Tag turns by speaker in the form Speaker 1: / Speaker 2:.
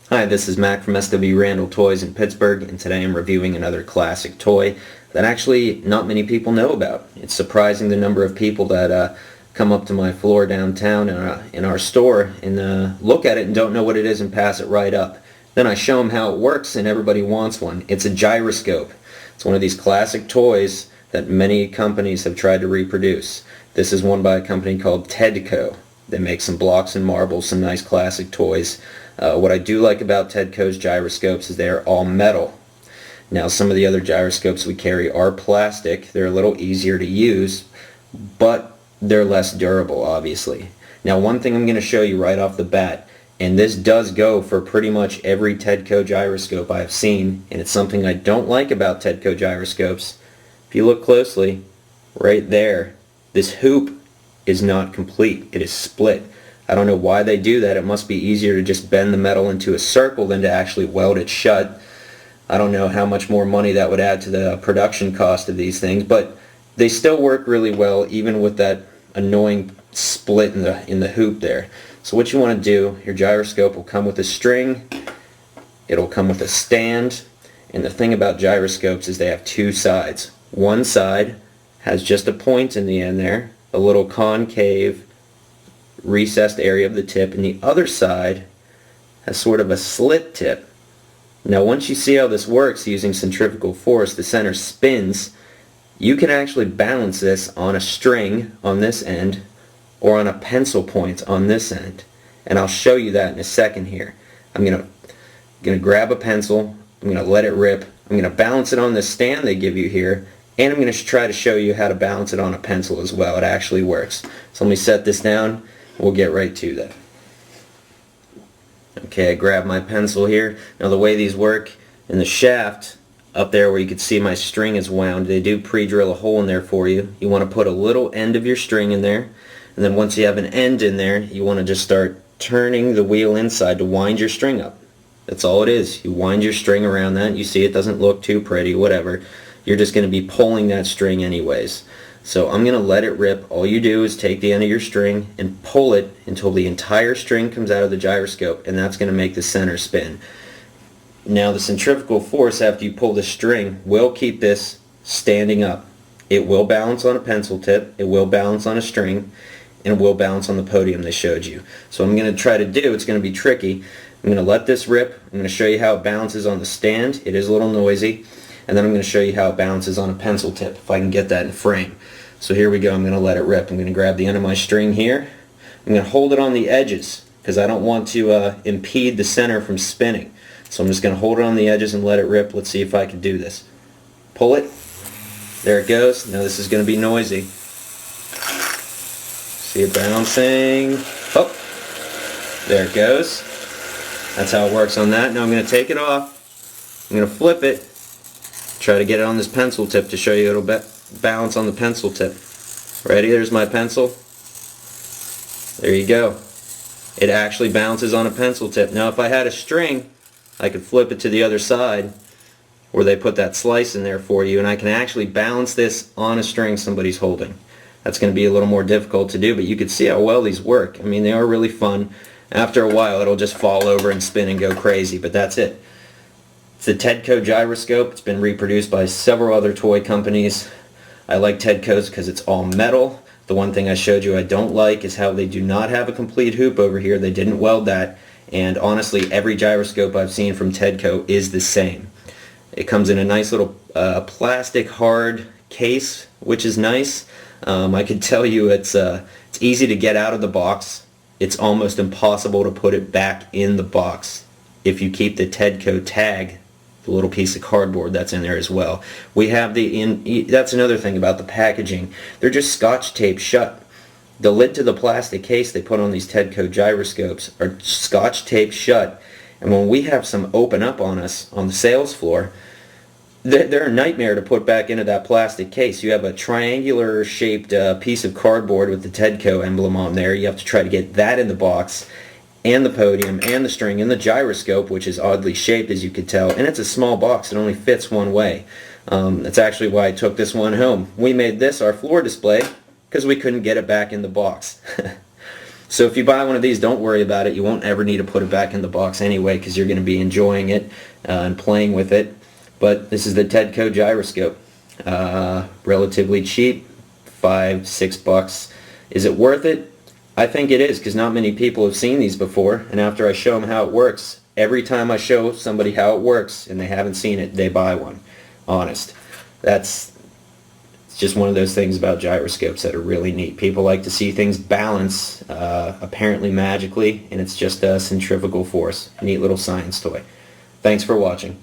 Speaker 1: Hi, this is Mac from SW Randall Toys in Pittsburgh, and today I'm reviewing another classic toy that actually not many people know about. It's surprising the number of people that come up to my floor downtown in our store and look at it and don't know what it is and pass it right up. Then I show them how it works and everybody wants one. It's a gyroscope. It's one of these classic toys that many companies have tried to reproduce. This is one by a company called Tedco. They make some blocks and marbles, some nice classic toys. What I do like about Tedco's gyroscopes is they are all metal. Now some of the other gyroscopes we carry are plastic. They're a little easier to use, but they're less durable, obviously. Now one thing I'm going to show you right off the bat, and this does go for pretty much every Tedco gyroscope I've seen, and it's something I don't like about Tedco gyroscopes. If you look closely, right there, this hoop is not complete. It is split. I don't know why they do that. It must be easier to just bend the metal into a circle than to actually weld it shut. I don't know how much more money that would add to the production cost of these things, but they still work really well even with that annoying split in the hoop there. So what you want to do, your gyroscope will come with a string, it'll come with a stand, and the thing about gyroscopes is they have two sides. One side has just a point in the end there, a little concave recessed area of the tip, and the other side has sort of a slit tip. Now once you see how this works using centrifugal force, the center spins. You can actually balance this on a string on this end or on a pencil point on this end, and I'll show you that in a second here. I'm gonna grab a pencil, I'm gonna let it rip, I'm gonna balance it on the stand they give you here, and I'm gonna try to show you how to balance it on a pencil as well. It actually works. So let me set this down. We'll get right to that. Okay, I grab my pencil here. Now the way these work, in the shaft up there where you can see my string is wound, they do pre-drill a hole in there for you. You want to put a little end of your string in there, and then once you have an end in there, you want to just start turning the wheel inside to wind your string up. That's all it is. You wind your string around that. You see it doesn't look too pretty, whatever. You're just going to be pulling that string anyways. So I'm going to let it rip. All you do is take the end of your string and pull it until the entire string comes out of the gyroscope, and that's going to make the center spin. Now the centrifugal force after you pull the string will keep this standing up. It will balance on a pencil tip, it will balance on a string, and it will balance on the podium they showed you. So I'm going to try to do, it's going to be tricky, I'm going to let this rip, I'm going to show you how it balances on the stand, it is a little noisy, and then I'm going to show you how it balances on a pencil tip, if I can get that in frame. So here we go, I'm going to let it rip. I'm going to grab the end of my string here. I'm going to hold it on the edges because I don't want to impede the center from spinning. So I'm just going to hold it on the edges and let it rip. Let's see if I can do this. Pull it. There it goes. Now this is going to be noisy. See it bouncing. Oh, there it goes. That's how it works on that. Now I'm going to take it off. I'm going to flip it. Try to get it on this pencil tip to show you it'll balance on the pencil tip. Ready? There's my pencil. There you go. It actually bounces on a pencil tip. Now if I had a string, I could flip it to the other side where they put that slice in there for you, and I can actually balance this on a string somebody's holding. That's going to be a little more difficult to do, but you can see how well these work. I mean, they are really fun. After a while it'll just fall over and spin and go crazy, but that's it. It's the Tedco gyroscope. It's been reproduced by several other toy companies. I like Tedco's because it's all metal. The one thing I showed you I don't like is how they do not have a complete hoop over here. They didn't weld that, and honestly every gyroscope I've seen from Tedco is the same. It comes in a nice little plastic hard case, which is nice. I could tell you it's easy to get out of the box. It's almost impossible to put it back in the box if you keep the Tedco tag, the little piece of cardboard that's in there as well. We have that's another thing about the packaging. They're just scotch taped shut. The lid to the plastic case they put on these Tedco gyroscopes are scotch taped shut, and when we have some open up on us on the sales floor, they're a nightmare to put back into that plastic case. You have a triangular shaped piece of cardboard with the Tedco emblem on there. You have to try to get that in the box, and the podium, and the string, and the gyroscope, which is oddly shaped as you could tell, and it's a small box. It only fits one way. That's actually why I took this one home. We made this our floor display because we couldn't get it back in the box. So if you buy one of these, don't worry about it. You won't ever need to put it back in the box anyway because you're going to be enjoying it and playing with it. But this is the Tedco Gyroscope. Relatively cheap, $5-6. Is it worth it? I think it is, because not many people have seen these before, and after I show them how it works, every time I show somebody how it works and they haven't seen it, they buy one. Honest. It's just one of those things about gyroscopes that are really neat. People like to see things balance, apparently magically, and it's just a centrifugal force. Neat little science toy. Thanks for watching.